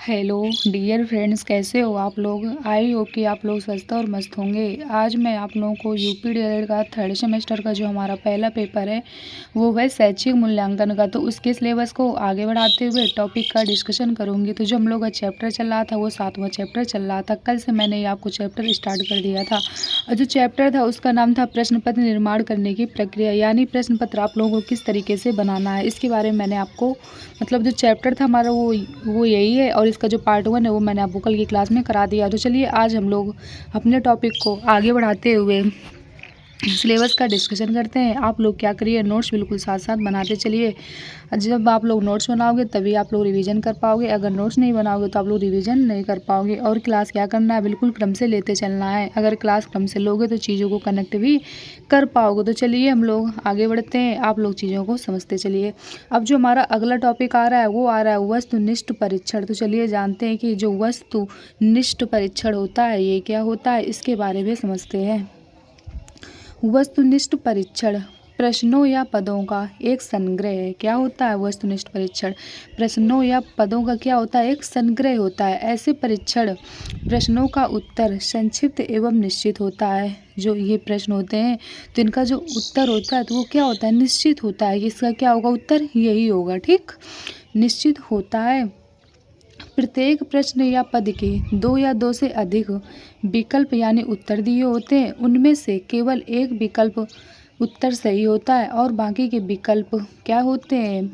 Hello dear friends, कैसे हो आप लोग। आई होप कि आप लोग स्वस्थ और मस्त होंगे। आज मैं आप लोगों को यूपी डीएलएड का थर्ड सेमेस्टर का जो हमारा पहला पेपर है वो है शैक्षिक मूल्यांकन का। तो उसके सिलेबस को आगे बढ़ाते हुए टॉपिक का डिस्कशन करूंगी। तो जो हम लोग का चैप्टर चल रहा था वो 7वां चैप्टर चल रहा था। कल से मैंने आपको चैप्टर स्टार्ट कर दिया था और जो चैप्टर था उसका नाम था प्रश्न पत्र निर्माण करने की प्रक्रिया, यानी प्रश्न पत्र आप लोगों को किस तरीके से बनाना है। इसके बारे में मैंने आपको जो चैप्टर था हमारा वो यही है और इसका जो पार्ट 1 है वो मैंने आपको कल की क्लास में करा दिया। तो चलिए आज हम लोग अपने टॉपिक को आगे बढ़ाते हुए सिलेबस का डिस्कशन करते हैं। आप लोग क्या करिए, नोट्स बिल्कुल साथ साथ बनाते चलिए। जब आप लोग नोट्स बनाओगे तभी आप लोग रिवीजन कर पाओगे। अगर नोट्स नहीं बनाओगे तो आप लोग रिवीजन नहीं कर पाओगे। और क्लास क्या करना है, बिल्कुल क्रम से लेते चलना है। अगर क्लास क्रम से लोगे तो चीज़ों को कनेक्ट भी कर पाओगे। तो चलिए हम लोग आगे बढ़ते हैं, आप लोग चीज़ों को समझते चलिए। अब जो हमारा अगला टॉपिक आ रहा है वो आ रहा है वस्तुनिष्ठ परीक्षण। तो चलिए जानते हैं कि जो वस्तुनिष्ठ परीक्षण होता है ये क्या होता है, इसके बारे में समझते हैं। वस्तुनिष्ठ परीक्षण प्रश्नों या पदों का एक संग्रह है। क्या होता है वस्तुनिष्ठ परीक्षण, प्रश्नों या पदों का क्या होता है, एक संग्रह होता है। ऐसे परीक्षण प्रश्नों का उत्तर संक्षिप्त एवं निश्चित होता है। जो ये प्रश्न होते हैं तो इनका जो उत्तर होता है तो वो क्या होता है, निश्चित होता है। इसका क्या होगा, उत्तर यही होगा, ठीक, निश्चित होता है। प्रत्येक प्रश्न या पद के 2 या 2 से अधिक विकल्प यानी उत्तर दिए होते हैं। उनमें से केवल एक विकल्प उत्तर सही होता है और बाकी के विकल्प क्या होते हैं,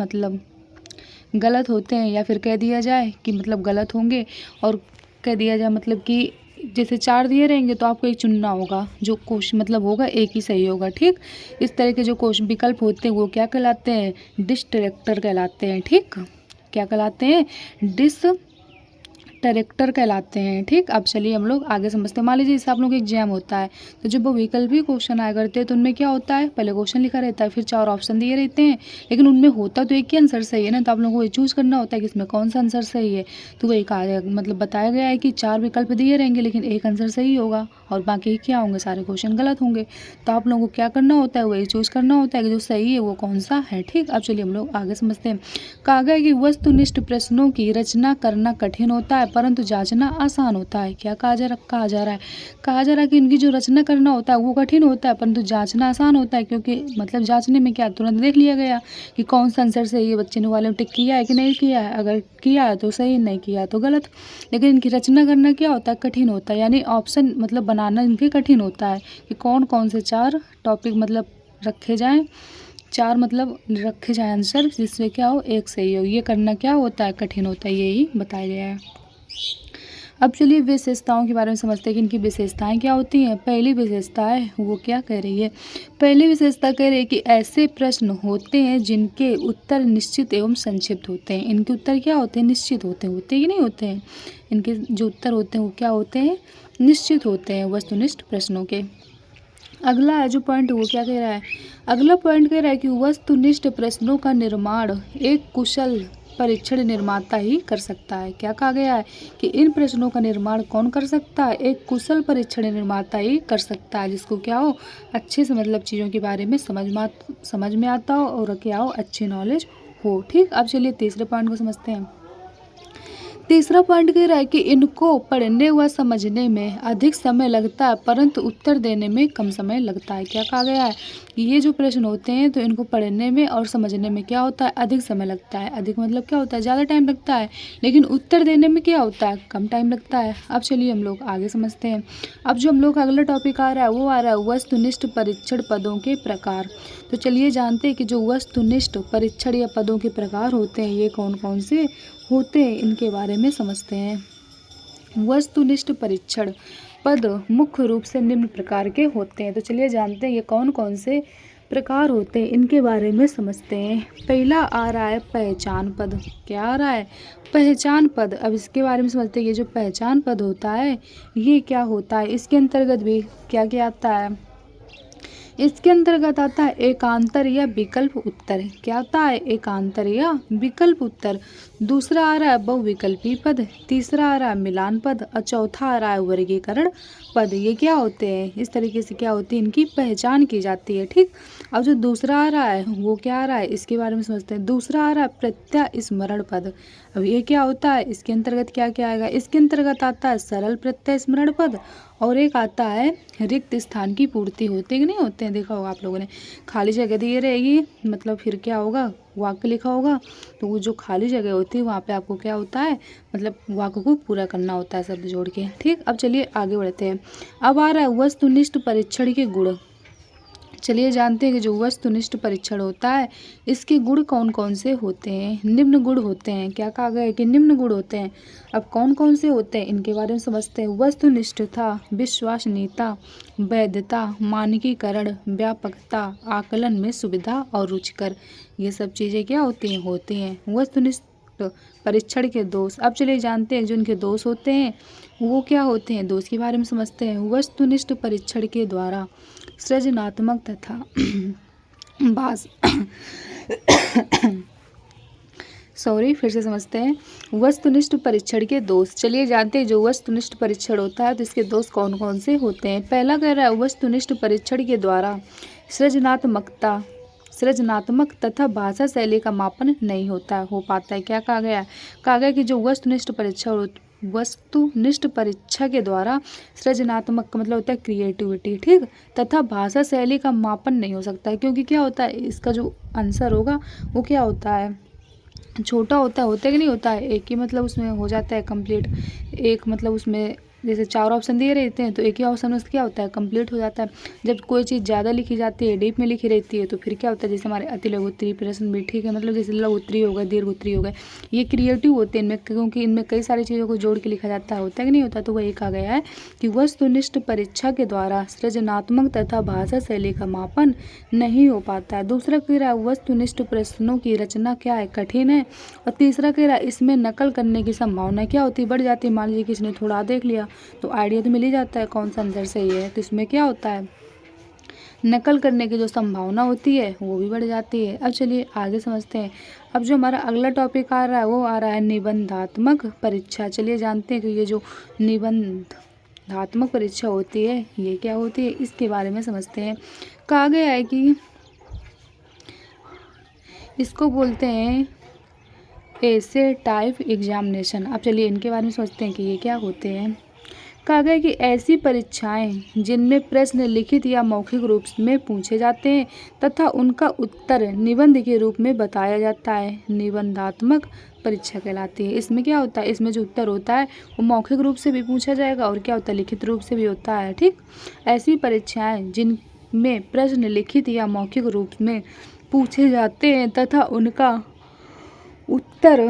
गलत होते हैं। या फिर कह दिया जाए कि गलत होंगे, और कह दिया जाए कि जैसे 4 दिए रहेंगे तो आपको एक चुनना होगा, जो क्वेश्चन होगा एक ही सही होगा, ठीक। इस तरह के जो क्वेश्चन विकल्प होते हैं वो क्या कहलाते हैं, डिस्ट्रैक्टर कहलाते हैं, ठीक। क्या कहलाते हैं, डिस्ट्रैक्टर कहलाते हैं, ठीक। अब चलिए हम लोग आगे समझते हैं। मान लीजिए जैसे आप लोग एग्जाम होता है तो जब वो विकल्पी क्वेश्चन आया करते हैं तो उनमें क्या होता है, पहले क्वेश्चन लिखा रहता है, फिर 4 ऑप्शन दिए रहते हैं, लेकिन उनमें होता तो एक ही आंसर सही है ना। तो आप लोगों को ये चूज़ करना होता है कि इसमें कौन सा आंसर सही है। तो वही कहा बताया गया है कि 4 विकल्प दिए रहेंगे लेकिन एक आंसर सही होगा और बाकी क्या होंगे, सारे क्वेश्चन गलत होंगे। तो आप लोगों को क्या करना होता है, वही चूज़ करना होता है कि जो सही है वो कौन सा है, ठीक। अब चलिए हम लोग आगे समझते हैं। कहा गया कि वस्तुनिष्ठ प्रश्नों की रचना करना कठिन होता है परंतु जांचना आसान होता है। क्या कहा जा रहा है, कहा जा रहा है कि इनकी जो रचना करना होता है वो कठिन होता है परंतु जांचना आसान होता है। क्योंकि जांचने में क्या, तुरंत देख लिया गया कि कौन सा आंसर सही है, बच्चे ने वाले टिक किया है कि नहीं किया है। अगर किया है तो सही, नहीं किया है तो गलत। लेकिन इनकी रचना करना क्या होता है, कठिन होता है। यानी ऑप्शन बनाना इनके कठिन होता है कि कौन कौन से 4 टॉपिक रखे जाएं, 4 रखे जाए आंसर, जिससे क्या हो, एक सही हो। ये करना क्या होता है, कठिन होता है, यही बताया गया है। अब चलिए विशेषताओं के बारे में समझते हैं कि इनकी विशेषताएं क्या होती हैं। पहली विशेषता है वो क्या कह रही है, पहली विशेषता कह रही है कि ऐसे प्रश्न होते हैं जिनके उत्तर निश्चित एवं संक्षिप्त होते हैं। इनके उत्तर क्या होते हैं, निश्चित होते हैं, होते ही नहीं होते हैं। इनके जो उत्तर होते हैं वो क्या होते हैं, निश्चित होते हैं वस्तुनिष्ठ प्रश्नों के। अगला है जो पॉइंट वो क्या कह रहा है, अगला पॉइंट कह रहा है कि वस्तुनिष्ठ प्रश्नों का निर्माण एक कुशल परीक्षण निर्माता ही कर सकता है। क्या कहा गया है कि इन प्रश्नों का निर्माण कौन कर सकता है, एक कुशल परीक्षण निर्माता ही कर सकता है, जिसको क्या हो, अच्छे से चीज़ों के बारे में समझ में आता हो और क्या हो, अच्छी नॉलेज हो, ठीक। अब चलिए तीसरे पॉइंट को समझते हैं। तीसरा पॉइंट कह रहा है कि इनको पढ़ने व समझने में अधिक समय लगता है परंतु उत्तर देने में कम समय लगता है। क्या कहा गया है कि ये जो प्रश्न होते हैं तो इनको पढ़ने में और समझने में क्या होता है, अधिक समय लगता है। अधिक क्या होता है, ज़्यादा टाइम लगता है, लेकिन उत्तर देने में क्या होता है, कम टाइम लगता है। अब चलिए हम लोग आगे समझते हैं। अब जो हम लोग का अगला टॉपिक आ रहा है वो आ रहा है वस्तुनिष्ठ परीक्षण पदों के प्रकार। तो चलिए जानते हैं कि जो वस्तुनिष्ठ परीक्षण या पदों के प्रकार होते हैं ये कौन कौन से होते हैं, इनके बारे में समझते हैं। वस्तुनिष्ठ परीक्षण पद मुख्य रूप से निम्न प्रकार के होते हैं। तो चलिए जानते हैं ये कौन कौन से प्रकार होते हैं, इनके बारे में समझते हैं। पहला आ रहा है पहचान पद। क्या आ रहा है, पहचान पद। अब इसके बारे में समझते हैं। ये जो पहचान पद होता है ये क्या होता है, इसके अंतर्गत भी क्या क्या आता है, इसके अंतर्गत आता है एकांतर या विकल्प उत्तर। क्या आता है, एकांतर या विकल्प उत्तर। दूसरा आ रहा है बहुविकल्पी पद, तीसरा आ रहा है मिलान पद और चौथा आ रहा है वर्गीकरण पद। ये क्या होते हैं, इस तरीके से क्या होती है, इनकी पहचान की जाती है, ठीक। अब जो दूसरा आ रहा है वो क्या आ रहा है, इसके बारे में समझते हैं। दूसरा आ रहा है प्रत्यय स्मरण पद। अब ये क्या होता है, इसके अंतर्गत क्या क्या आएगा, इसके अंतर्गत आता है सरल प्रत्यय स्मरण पद और एक आता है रिक्त स्थान की पूर्ति। होते कि नहीं होते हैं, देखा होगा आप लोगों ने। खाली जगह दी रहेगी, मतलब फिर क्या होगा, वाक्य लिखा होगा, तो वो जो खाली जगह होती है वहाँ पे आपको क्या होता है, मतलब वाक्य को पूरा करना होता है शब्द जोड़ के। ठीक, अब चलिए आगे बढ़ते हैं। अब आ रहा है वस्तुनिष्ठ परीक्षण के गुण। चलिए जानते हैं कि जो वस्तुनिष्ठ परीक्षण होता है इसके गुण कौन कौन से होते हैं। निम्न गुण होते हैं, क्या कहा गया है कि निम्न गुण होते हैं। अब कौन कौन से होते हैं इनके बारे में समझते हैं। वस्तुनिष्ठता, विश्वसनीयता, वैधता, मानकीकरण, व्यापकता, आकलन में सुविधा और रुचिकर, ये सब चीज़ें क्या होती हैं वस्तुनिष्ठ परीक्षण के दोष। अब चलिए जानते हैं जो इनके दोष होते हैं वो क्या होते हैं, दोष के बारे में समझते हैं। वस्तुनिष्ठ परीक्षण के द्वारा सृजनात्मक तथा भाष फिर से समझते हैं वस्तुनिष्ठ परीक्षण के दोष। चलिए जानते हैं जो वस्तुनिष्ठ परीक्षण होता है तो इसके दोष कौन कौन से होते हैं। पहला कह रहा है वस्तुनिष्ठ परीक्षण के द्वारा सृजनात्मक तथा भाषा शैली का मापन नहीं हो पाता है। क्या कहा गया, कहा गया कि जो वस्तुनिष्ठ परीक्षा के द्वारा सृजनात्मक का मतलब होता है क्रिएटिविटी, ठीक, तथा भाषा शैली का मापन नहीं हो सकता है। क्योंकि क्या होता है, इसका जो आंसर होगा वो क्या होता है, छोटा होता है कि नहीं होता है, एक ही मतलब उसमें हो जाता है कंप्लीट। एक मतलब उसमें जैसे 4 ऑप्शन दिए रहते हैं तो एक ही ऑप्शन में क्या होता है, कंप्लीट हो जाता है। जब कोई चीज़ ज़्यादा लिखी जाती है, डीप में लिखी रहती है, तो फिर क्या होता है, जैसे हमारे अति लघु उत्तरीय प्रश्न भी, ठीक है, मतलब जैसे लघु उत्तरीय हो गए, दीर्घ उत्तरीय हो गए, ये क्रिएटिव होते हैं इनमें, क्योंकि इनमें कई सारी चीज़ों को जोड़ के लिखा जाता है, होता है कि नहीं होता। तो वही कहा गया है कि वस्तुनिष्ठ परीक्षा के द्वारा सृजनात्मक तथा भाषा शैली का मापन नहीं हो पाता है। दूसरा कह रहा है वस्तुनिष्ठ प्रश्नों की रचना क्या है, कठिन है। और तीसरा कह रहा है इसमें नकल करने की संभावना क्या होती है, बढ़ जाती है। मान लीजिए किसी ने थोड़ा देख लिया तो आइडिया तो मिल ही जाता है कौन सा आंसर सही है, तो इसमें क्या होता है, नकल करने की जो संभावना होती है वो भी बढ़ जाती है। अब चलिए आगे समझते हैं। अब जो हमारा अगला टॉपिक आ रहा है वो आ रहा है निबंधात्मक परीक्षा। चलिए जानते हैं कि ये जो निबंधात्मक परीक्षा होती है ये क्या होती है, इसके बारे में समझते हैं। कहा गया है कि इसको बोलते हैं ऐसे टाइप एग्जामिनेशन। अब चलिए इनके बारे में सोचते हैं कि ये क्या होते हैं। कहा गया कि ऐसी परीक्षाएं जिनमें प्रश्न लिखित या मौखिक रूप में पूछे जाते हैं तथा उनका उत्तर निबंध के रूप में बताया जाता है, निबंधात्मक परीक्षा कहलाती है। इसमें क्या होता है, इसमें जो उत्तर होता है वो मौखिक रूप से भी पूछा जाएगा और क्या होता है, लिखित रूप से भी होता है, ठीक। ऐसी परीक्षाएं जिनमें प्रश्न लिखित या मौखिक रूप में पूछे जाते हैं तथा उनका उत्तर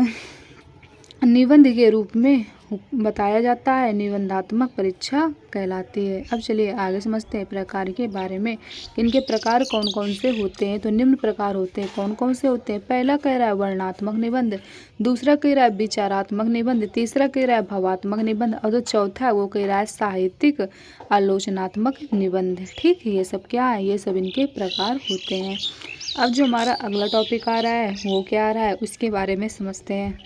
निबंध के रूप में बताया जाता है, निबंधात्मक परीक्षा कहलाती है। अब चलिए आगे समझते हैं प्रकार के बारे में। इनके प्रकार कौन कौन से होते हैं, तो निम्न प्रकार होते हैं। कौन कौन से होते हैं, पहला कह रहा है वर्णनात्मक निबंध, दूसरा कह रहा है विचारात्मक निबंध, तीसरा कह रहा है भावात्मक निबंध और जो चौथा है वो कह रहा है साहित्यिक आलोचनात्मक निबंध, ठीक। ये सब क्या है, ये सब इनके प्रकार होते हैं। अब जो हमारा अगला टॉपिक आ रहा है वो क्या आ रहा है उसके बारे में समझते हैं।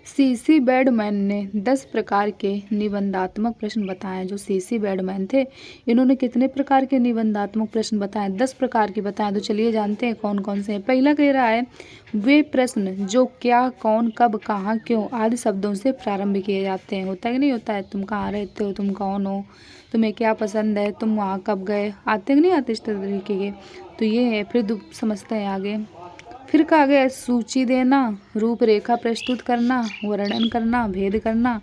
सीसी बैडमैन ने 10 प्रकार के निबंधात्मक प्रश्न बताए। जो सीसी बैडमैन थे इन्होंने कितने प्रकार के निबंधात्मक प्रश्न बताए, 10 प्रकार के बताए। तो चलिए जानते हैं कौन कौन से हैं। पहला कह रहा है वे प्रश्न जो क्या, कौन, कब, कहाँ, क्यों आदि शब्दों से प्रारंभ किए जाते हैं। होता है कि नहीं होता है, तुम कहाँ रहते हो, तुम कौन हो, तुम्हें क्या पसंद है, तुम वहाँ कब गए, आते कि नहीं आते इस तरीके के। तो ये है, फिर समझते हैं आगे। फिर कहा गया सूची देना, रूपरेखा प्रस्तुत करना, वर्णन करना, भेद करना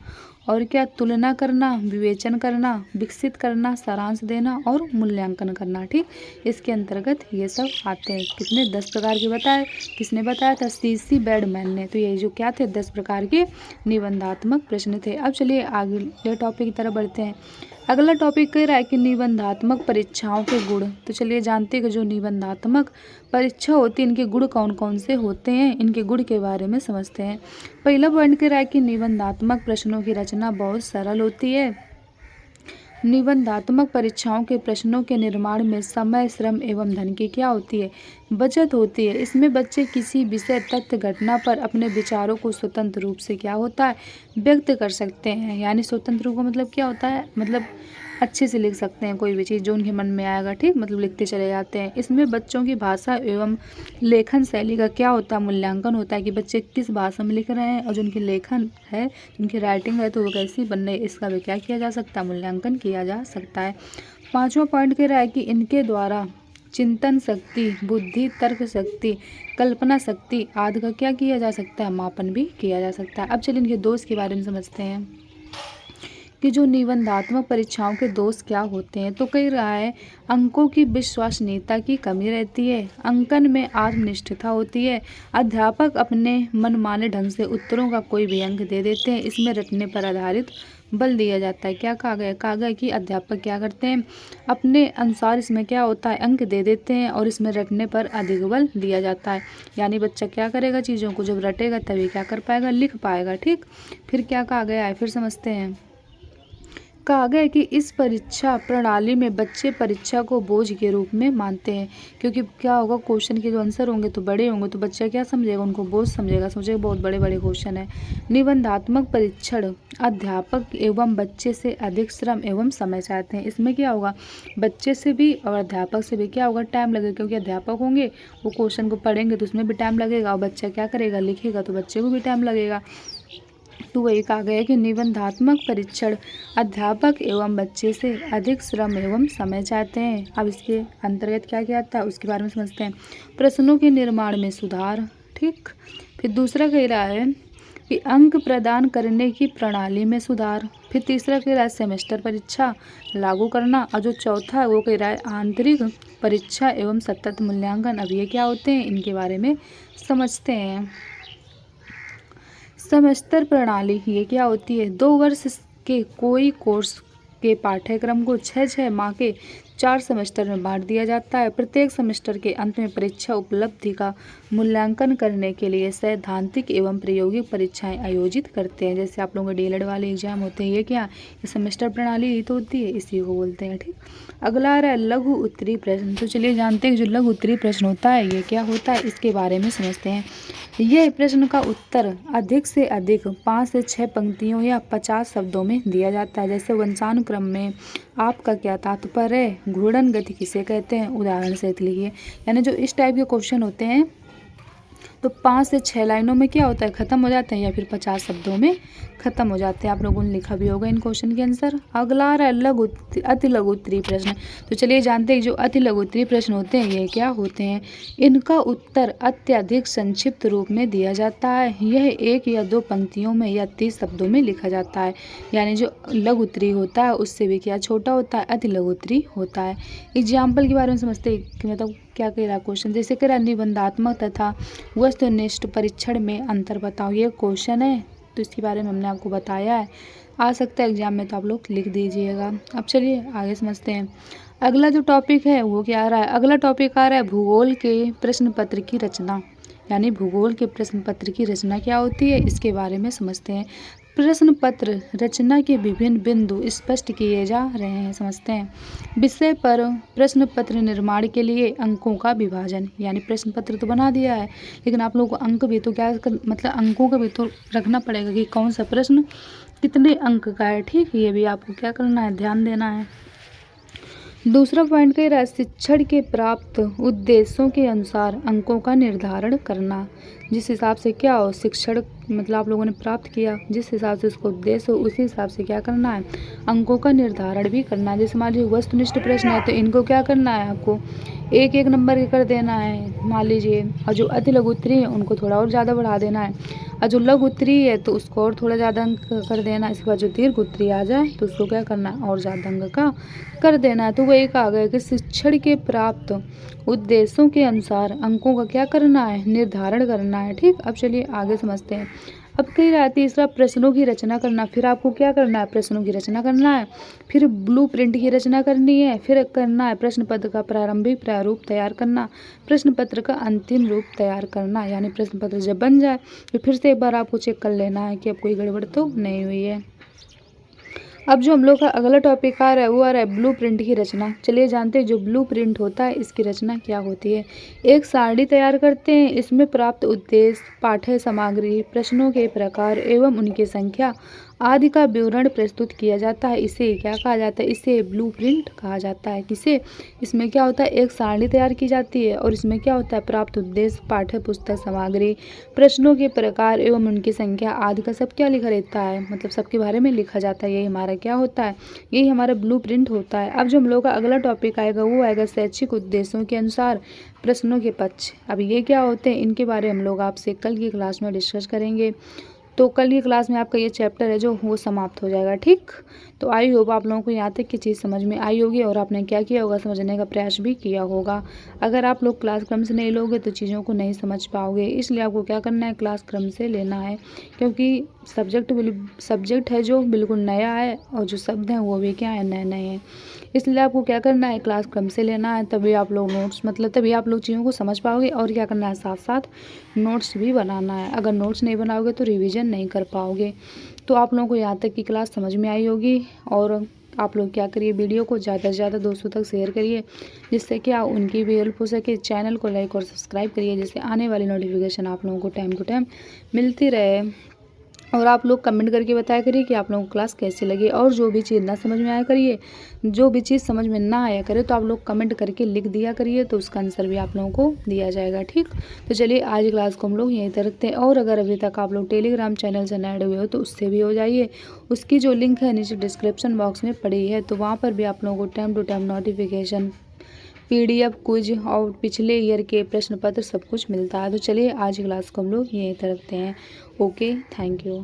और क्या, तुलना करना, विवेचन करना, विकसित करना, सारांश देना और मूल्यांकन करना, ठीक। इसके अंतर्गत ये सब आते हैं। किसने 10 प्रकार के बताए, किसने बताया था, सीसी बैडमैन ने। तो ये जो क्या थे 10 प्रकार के निबंधात्मक प्रश्न थे। अब चलिए अगले टॉपिक की तरफ बढ़ते हैं। अगला टॉपिक कह रहा है कि निबंधात्मक परीक्षाओं के गुण। तो चलिए जानते हैं कि जो निबंधात्मक परीक्षा होती है इनके गुण कौन कौन से होते हैं, इनके गुण के बारे में समझते हैं। पहला पॉइंट कह रहा है कि निबंधात्मक प्रश्नों की रचना बहुत सरल होती है। निबंधात्मक परीक्षाओं के प्रश्नों के निर्माण में समय, श्रम एवं धन की क्या होती है, बचत होती है। इसमें बच्चे किसी विषय, तथ्य, घटना पर अपने विचारों को स्वतंत्र रूप से क्या होता है, व्यक्त कर सकते हैं। यानी स्वतंत्र रूप का मतलब क्या होता है, मतलब अच्छे से लिख सकते हैं, कोई भी चीज़ जो उनके मन में आएगा, ठीक, मतलब लिखते चले जाते हैं। इसमें बच्चों की भाषा एवं लेखन शैली का क्या होता है, मूल्यांकन होता है कि बच्चे किस भाषा में लिख रहे हैं और जो उनकी लेखन है, उनकी राइटिंग है, तो वो कैसी बन रही है, इसका भी क्या किया जा सकता है, मूल्यांकन किया जा सकता है। 5वां पॉइंट कह रहा है कि इनके द्वारा चिंतन शक्ति, बुद्धि, तर्क शक्ति, कल्पना शक्ति आदि का क्या किया जा सकता है, मापन भी किया जा सकता है। अब चलिए इनके दोष के बारे में समझते हैं कि जो निबंधात्मक परीक्षाओं के दोष क्या होते हैं। तो कह रहा है अंकों की विश्वसनीयता की कमी रहती है, अंकन में आत्मनिष्ठता होती है, अध्यापक अपने मनमाने ढंग से उत्तरों का कोई भी अंक दे देते हैं, इसमें रटने पर आधारित बल दिया जाता है। क्या कहा गया कि अध्यापक क्या करते हैं, अपने अनुसार इसमें क्या होता है, अंक दे देते हैं और इसमें रटने पर अधिक बल दिया जाता है। यानी बच्चा क्या करेगा, चीज़ों को जब रटेगा तभी क्या कर पाएगा, लिख पाएगा, ठीक। फिर क्या कहा गया है, फिर समझते हैं। कहा गया कि इस परीक्षा प्रणाली में बच्चे परीक्षा को बोझ के रूप में मानते हैं, क्योंकि क्या होगा, क्वेश्चन के जो आंसर होंगे तो बड़े होंगे, तो बच्चा क्या समझेगा, उनको बोझ समझेगा, सोचेगा बहुत बड़े बड़े क्वेश्चन है। निबंधात्मक परीक्षण अध्यापक एवं बच्चे से अधिक श्रम एवं समय चाहते हैं। इसमें क्या होगा, बच्चे से भी और अध्यापक से भी क्या होगा, टाइम लगेगा, क्योंकि अध्यापक होंगे वो क्वेश्चन को पढ़ेंगे तो उसमें भी टाइम लगेगा, और बच्चा क्या करेगा, लिखेगा, तो बच्चे को भी टाइम लगेगा। तो वही कहा गया कि निबंधात्मक परीक्षण अध्यापक एवं बच्चे से अधिक श्रम एवं समय चाहते हैं। अब इसके अंतर्गत क्या क्या आता है उसके बारे में समझते हैं। प्रश्नों के निर्माण में सुधार, ठीक। फिर दूसरा कह रहा है कि अंक प्रदान करने की प्रणाली में सुधार। फिर तीसरा कह रहा है सेमेस्टर परीक्षा लागू करना। और जो चौथा है वो कह रहा है आंतरिक परीक्षा एवं सतत मूल्यांकन। अब ये क्या होते हैं, इनके बारे में समझते हैं। सेमेस्टर प्रणाली ये क्या होती है, 2 वर्ष के कोई कोर्स के पाठ्यक्रम को 6 माह के 4 सेमेस्टर में बांट दिया जाता है। प्रत्येक सेमेस्टर के अंत में परीक्षा उपलब्धि का मूल्यांकन करने के लिए सैद्धांतिक एवं प्रायोगिक परीक्षाएं आयोजित करते हैं। जैसे आप लोगों के डीएलएड वाले एग्जाम होते हैं, ये क्या, ये सेमेस्टर प्रणाली ही तो होती है, इसी को बोलते हैं, ठीक। अगला आ रहा है लघु उत्तरीय प्रश्न। तो चलिए जानते हैं जो लघु उत्तरीय प्रश्न होता है ये क्या होता है, इसके बारे में समझते हैं। यह प्रश्न का उत्तर अधिक से अधिक 5 से 6 पंक्तियों या 50 शब्दों में दिया जाता है। जैसे वंशानुक्रम में आपका क्या तात्पर्य है, घूर्णन गति किसे कहते हैं, उदाहरण से लिखिए। यानी जो इस टाइप के क्वेश्चन होते हैं तो 5 से 6 लाइनों में क्या होता है, खत्म हो जाते हैं, या फिर 50 शब्दों में खत्म हो जाते हैं। आप लोगों ने लिखा भी होगा इन क्वेश्चन के आंसर। अगला आ रहा है अति लघु उत्तरीय प्रश्न। तो चलिए जानते हैं जो अति लघु उत्तरीय प्रश्न होते हैं ये क्या होते हैं। इनका उत्तर अत्यधिक संक्षिप्त रूप में दिया जाता है। यह 1 या 2 पंक्तियों में या 30 शब्दों में लिखा जाता है। यानी जो लघु उत्तरीय होता है उससे भी क्या छोटा होता है, अति लघु उत्तरीय होता है। एग्जाम्पल के बारे में समझते हैं कि मतलब क्या कह रहा है क्वेश्चन। जैसे कह रहा निबंधात्मक तथा वस्तुनिष्ठ परीक्षण में अंतर बताओ, ये क्वेश्चन है तो इसके बारे में हमने आपको बताया है, आ सकता है एग्जाम में, तो आप लोग लिख दीजिएगा। अब चलिए आगे समझते हैं। अगला जो टॉपिक है वो क्या आ रहा है, अगला टॉपिक आ रहा है भूगोल के प्रश्न पत्र की रचना। यानी भूगोल के प्रश्न पत्र की रचना क्या होती है इसके बारे में समझते हैं। प्रश्न पत्र रचना के विभिन्न बिंदु स्पष्ट किए जा रहे हैं, समझते हैं। विषय पर प्रश्न पत्र निर्माण के लिए अंकों का विभाजन। यानी प्रश्न पत्र तो बना दिया है लेकिन आप लोगों को अंक भी तो मतलब अंकों का भी तो रखना पड़ेगा कि कौन सा प्रश्न कितने अंक का है, ठीक। ये भी आपको क्या करना है, ध्यान देना है। दूसरा पॉइंट कह रहा है शिक्षण के प्राप्त उद्देश्यों के अनुसार अंकों का निर्धारण करना। जिस हिसाब से क्या हो, शिक्षण मतलब आप लोगों ने प्राप्त किया, जिस हिसाब से उसका उद्देश्य हो उसी हिसाब से क्या करना है, अंकों का निर्धारण भी करना है। जैसे मान लीजिए वस्तुनिष्ठ प्रश्न है तो इनको क्या करना है, आपको 1-1 नंबर कर देना है मान लीजिए। और जो अति लघु उत्तरीय है उनको थोड़ा और ज़्यादा बढ़ा देना है, और जो लघु उत्तरीय है तो उसको और थोड़ा ज़्यादा अंक कर देना है। इसके बाद जो दीर्घ उत्तरीय आ जाए तो उसको क्या करना है, और ज़्यादा अंक का कर देना है। तो वही कहा गया कि शिक्षण के प्राप्त उद्देश्यों के अनुसार अंकों का क्या करना है, निर्धारण करना है, ठीक। अब चलिए आगे समझते हैं। अब कह रहा है तीसरा प्रश्नों की रचना करना। फिर आपको क्या करना है, प्रश्नों की रचना करना है, फिर ब्लूप्रिंट की रचना करनी है, फिर करना है प्रश्न पत्र का प्रारंभिक प्रारूप तैयार करना, प्रश्न पत्र का अंतिम रूप तैयार करना। यानी प्रश्न पत्र जब बन जाए तो फिर से एक बार आपको चेक कर लेना है कि अब कोई गड़बड़ तो नहीं हुई है। अब जो हम लोग का अगला टॉपिक आ रहा है वो आ रहा है ब्लूप्रिंट की रचना। चलिए जानते हैं जो ब्लूप्रिंट होता है इसकी रचना क्या होती है। एक सारणी तैयार करते हैं, इसमें प्राप्त उद्देश्य, पाठ्य सामग्री, प्रश्नों के प्रकार एवं उनकी संख्या आदि का विवरण प्रस्तुत किया जाता है। इसे क्या कहा जाता है, इसे ब्लूप्रिंट कहा जाता है। किसे, इसमें क्या होता है एक सारणी तैयार की जाती है और इसमें क्या होता है प्राप्त उद्देश्य, पाठ्य पुस्तक सामग्री, प्रश्नों के प्रकार एवं उनकी संख्या आदि का सब क्या लिखा रहता है, मतलब सबके बारे में लिखा जाता है। यही हमारा क्या होता है, यही हमारा ब्लूप्रिंट होता है। अब जो हम लोग का अगला टॉपिक आएगा वो आएगा शैक्षिक उद्देश्यों के अनुसार प्रश्नों के पक्ष। अब ये क्या होते हैं इनके बारे हम लोग आपसे कल की क्लास में डिस्कस करेंगे। तो कल की क्लास में आपका ये चैप्टर है जो वो समाप्त हो जाएगा। ठीक, तो आई होप आप लोगों को यहाँ तक की चीज़ समझ में आई होगी और आपने क्या किया होगा, समझने का प्रयास भी किया होगा। अगर आप लोग क्लास क्रम से नहीं लोगे तो चीज़ों को नहीं समझ पाओगे, इसलिए आपको क्या करना है क्लास क्रम से लेना है, क्योंकि सब्जेक्ट है जो बिल्कुल नया है और जो शब्द हैं वो भी क्या है, नए नए हैं। इसलिए आपको क्या करना है क्लास क्रम से लेना है, तभी आप लोग नोट्स तभी आप लोग चीज़ों को समझ पाओगे। और क्या करना है साथ साथ नोट्स भी बनाना है। अगर नोट्स नहीं बनाओगे तो रिवीजन नहीं कर पाओगे। तो आप लोगों को यहाँ तक की क्लास समझ में आई होगी और आप लोग क्या करिए वीडियो को ज़्यादा से ज़्यादा दोस्तों तक शेयर करिए, जिससे कि उनकी भी हेल्प हो सके। चैनल को लाइक और सब्सक्राइब करिए, जिससे आने वाली नोटिफिकेशन आप लोगों को टाइम टू टाइम मिलती रहे। और आप लोग कमेंट करके बताया करिए कि आप लोगों को क्लास कैसी लगी, और जो भी चीज़ ना समझ में आया करिए, जो भी चीज़ समझ में ना आया करे तो आप लोग कमेंट करके लिख दिया करिए, तो उसका आंसर भी आप लोगों को दिया जाएगा। ठीक, तो चलिए आज क्लास को हम लोग यहीं तक रखते हैं। और अगर अभी तक आप लोग टेलीग्राम चैनल से ऐड हुए हो तो उससे भी हो जाइए। उसकी जो लिंक है नीचे डिस्क्रिप्शन बॉक्स में पड़ी है, तो वहाँ पर भी आप लोगों को time to time notification, PDF, quiz और पिछले ईयर के प्रश्न पत्र सब कुछ मिलता है। तो चलिए आज क्लास को हम लोग यहीं तक रखते हैं। Okay, thank you.